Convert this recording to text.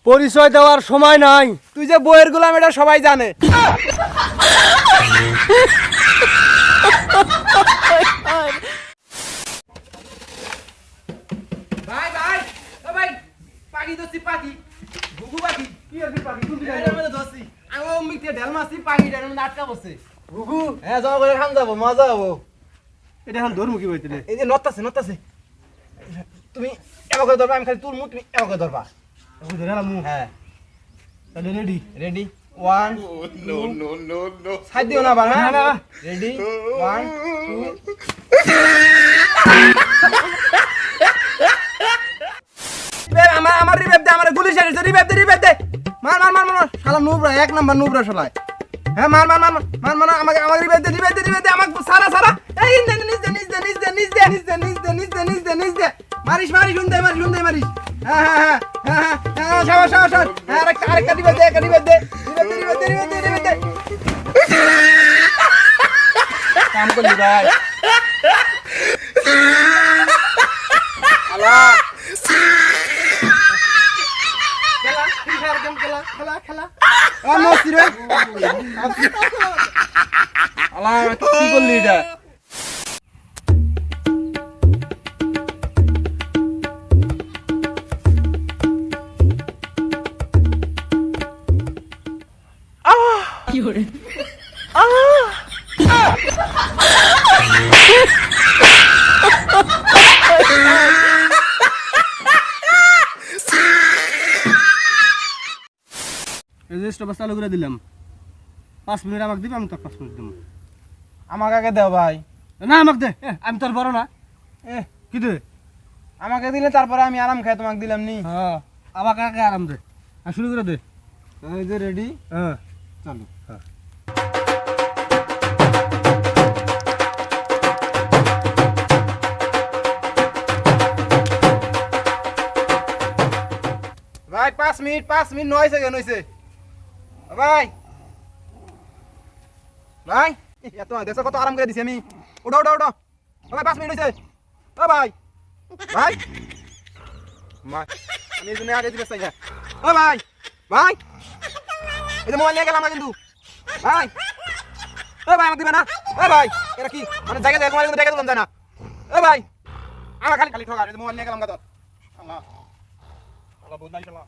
পরিচয় দেওয়ার সময় নাই। তুই যে বইয়ের গোলাম এটা সবাই জানে। ভাই ভাই ও ভাই পাখি ধরছি পাখি ঘুঘু পাখি কি আছে পাখি কোন দিকে এর মধ্যে ধরছি আমি ও মিটে ঢেল মারছি পাখিটার মধ্যে আটকা বসে ঘুঘু হ্যাঁ যাও করে খান যাবো মজা হবো এটা এখন ধরমু কি বইতে এই যে নত্তাছে তুমি এমন করে ধরবা আমি খালি তোর মুখ তুমি এমন করে ধরবা হ্যাঁ তাহলে রেডি। রেডি 1 no সাইড দিও না বাবা রেডি 1 2 আমার রিভাইভ দে আমার গুলি শেষ রিভাইভ দে মার শালা নুবরা এক নাম্বার নুবরা শালা হ্যাঁ মার আমাকে রিভাইভ দে আমাকে সারা এই নিজ দে মারিস শুনতে মারিস হ্যাঁ শাবাশ হ্যাঁ আরেকটা রিভাইভ দে কাম করলি ভাই আল্লাহ খেলা মস্তি রে আল্লাহ কি করলি এটা রেজিস্টার চালু করে দিলাম। 5 মিনিট আমাকে দিবি, আমি তোর 5 মিনিট দেবো। আমাকে আগে দাও ভাই না আমাকে দে, আমি তোর বড় না। কি দে আমাকে দিলে তারপরে আমি আরাম খাই তোমাকে দিলাম নি হ্যাঁ আমাকে আগে আরাম দে। আর শুরু করে দে। এই যে রেডি হ্যাঁ চলো হ্যাঁ ভাই 5 মিনিট 9 সেকেন্ড হইছে ভাই এত দেশ কত আরাম করে দিছি আমি ওঠো ভাই 5 মিনিট হইছে ও ভাই আমি জন্য আগে দিতে চাই না ও ভাই এই যে মোবাইল নিয়ে গেলাম না কিন্তু ভাই আমাকে দিবে না ভাই এটা কি মানে জায়গা মোবাইল কিন্তু জায়গা দিলাম যায় না ভাই আমার খালি ঠকা এই যে মোবাইল নিয়ে গেলাম গাদর আল্লাহ বহুত নাই শালা